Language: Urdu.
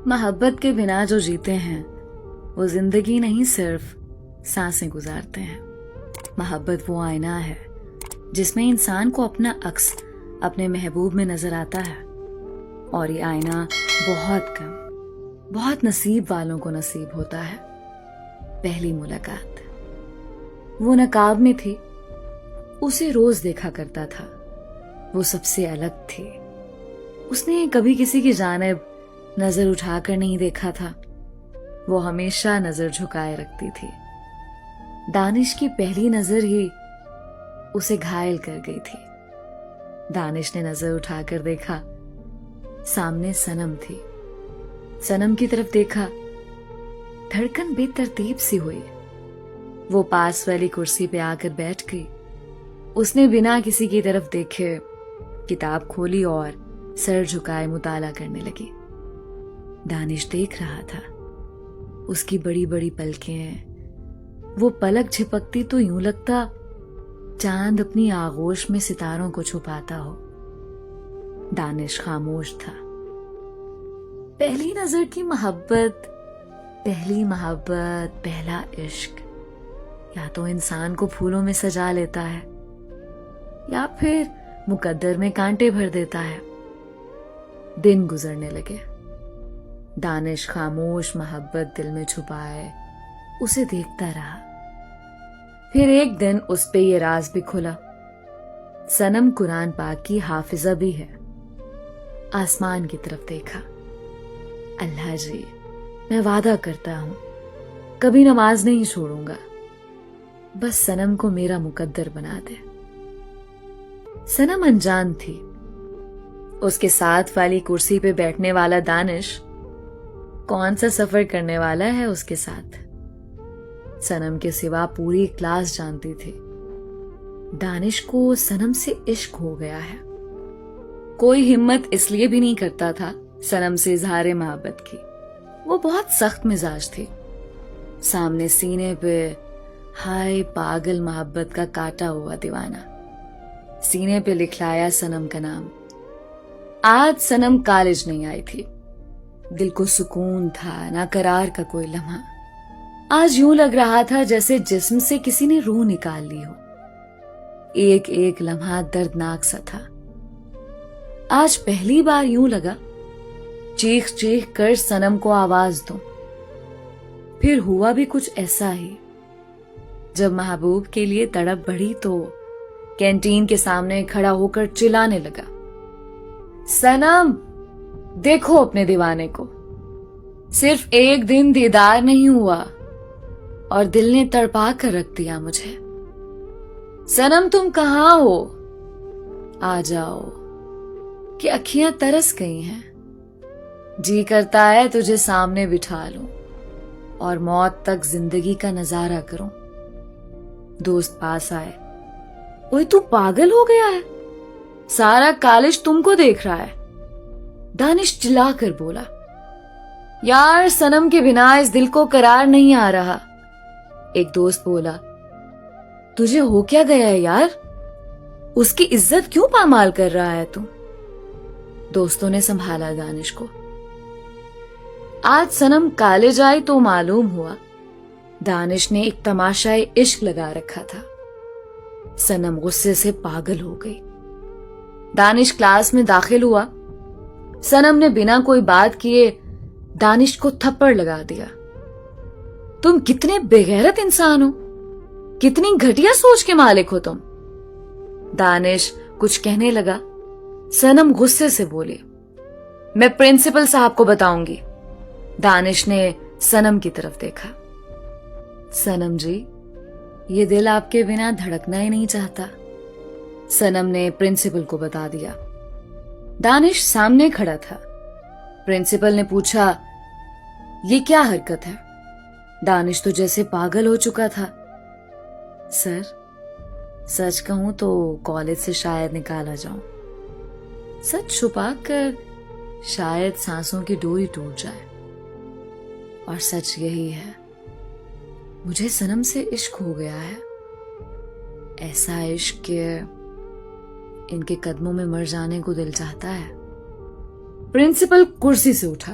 محبت کے بنا جو جیتے ہیں وہ زندگی نہیں صرف سانسیں گزارتے ہیں. محبت وہ آئینہ ہے جس میں انسان کو اپنا عکس اپنے محبوب میں نظر آتا ہے، اور یہ آئینہ بہت کم، بہت نصیب والوں کو نصیب ہوتا ہے. پہلی ملاقات وہ نقاب میں تھی، اسے روز دیکھا کرتا تھا. وہ سب سے الگ تھی، اس نے کبھی کسی کی جانب نظر اٹھا کر نہیں دیکھا تھا. وہ ہمیشہ نظر جھکائے رکھتی تھی. دانش کی پہلی نظر ہی اسے گھائل کر گئی تھی. دانش نے نظر اٹھا کر دیکھا، سامنے صنم تھی. صنم کی طرف دیکھا، دھڑکن بے ترتیب سی ہوئی. وہ پاس والی کرسی پہ آ کر بیٹھ گئی. اس نے بنا کسی کی طرف دیکھے کتاب کھولی اور سر جھکائے مطالعہ کرنے لگی. دانش دیکھ رہا تھا. اس کی بڑی بڑی پلکیں، وہ پلک جھپکتی تو یوں لگتا چاند اپنی آغوش میں ستاروں کو چھپاتا ہو. دانش خاموش تھا. پہلی نظر کی محبت، پہلی محبت، پہلا عشق یا تو انسان کو پھولوں میں سجا لیتا ہے یا پھر مقدر میں کانٹے بھر دیتا ہے. دن گزرنے لگے. دانش خاموش محبت دل میں چھپائے اسے دیکھتا رہا. پھر ایک دن اس پہ یہ راز بھی کھلا. صنم قرآن پاک کی حافظہ بھی ہے. آسمان کی طرف دیکھا. اللہ جی، میں وعدہ کرتا ہوں کبھی نماز نہیں چھوڑوں گا، بس صنم کو میرا مقدر بنا دے. صنم انجان تھی. اس کے ساتھ والی کرسی پہ بیٹھنے والا دانش کون سا سفر کرنے والا ہے اس کے ساتھ. صنم کے سوا پوری کلاس جانتی تھی دانش کو صنم سے عشق ہو گیا ہے. کوئی ہمت اس لیے بھی نہیں کرتا تھا صنم سے اظہار محبت کی. وہ بہت سخت مزاج تھی. سامنے سینے پہ ہائے پاگل محبت کا کاٹا ہوا دیوانہ. سینے پہ لکھلایا صنم کا نام. آج صنم کالج نہیں آئی تھی. دل کو سکون تھا، نہ قرار کا کوئی لمحہ. آج یوں لگ رہا تھا جیسے جسم سے کسی نے روح نکال لی ہو. ایک ایک لمحہ دردناک سا تھا. آج پہلی بار یوں لگا چیخ چیخ کر صنم کو آواز دوں. پھر ہوا بھی کچھ ایسا ہی. جب محبوب کے لیے تڑپ بڑھی تو کینٹین کے سامنے کھڑا ہو کر چلانے لگا، صنم دیکھو اپنے دیوانے کو. صرف ایک دن دیدار نہیں ہوا اور دل نے تڑپا کر رکھ دیا مجھے. صنم تم کہاں ہو؟ آ جاؤ کہ اکھیاں ترس گئی ہیں. جی کرتا ہے تجھے سامنے بٹھا لوں اور موت تک زندگی کا نظارہ کروں. دوست پاس آئے. اوئے تو پاگل ہو گیا ہے، سارا کالج تم کو دیکھ رہا ہے. دانش چلا کر بولا، یار صنم کے بنا اس دل کو قرار نہیں آ رہا. ایک دوست بولا، تجھے ہو کیا گیا ہے یار؟ اس کی عزت کیوں پامال کر رہا ہے تو؟ دوستوں نے سنبھالا دانش کو. آج صنم کالج آئی تو معلوم ہوا دانش نے ایک تماشائے عشق لگا رکھا تھا. صنم غصے سے پاگل ہو گئی. دانش کلاس میں داخل ہوا. صنم نے بنا کوئی بات کیے دانش کو تھپڑ لگا دیا. تم کتنے بے غیرت انسان ہو، کتنی گھٹیا سوچ کے مالک ہو تم. دانش کچھ کہنے لگا. صنم غصے سے بولی، میں پرنسپل صاحب کو بتاؤں گی. دانش نے صنم کی طرف دیکھا. صنم جی، یہ دل آپ کے بنا دھڑکنا ہی نہیں چاہتا. صنم نے پرنسپل کو بتا دیا. دانش سامنے کھڑا تھا. پرنسپل نے پوچھا، یہ کیا حرکت ہے؟ دانش تو جیسے پاگل ہو چکا تھا. سر، سچ کہوں تو کالج سے شاید نکالا جاؤں. سچ چھپا کر شاید سانسوں کی ڈوری ٹوٹ جائے. اور سچ یہی ہے، مجھے صنم سے عشق ہو گیا ہے. ایسا عشق کہ ان کے قدموں میں مر جانے کو دل چاہتا ہے. پرنسپل کرسی سے اٹھا.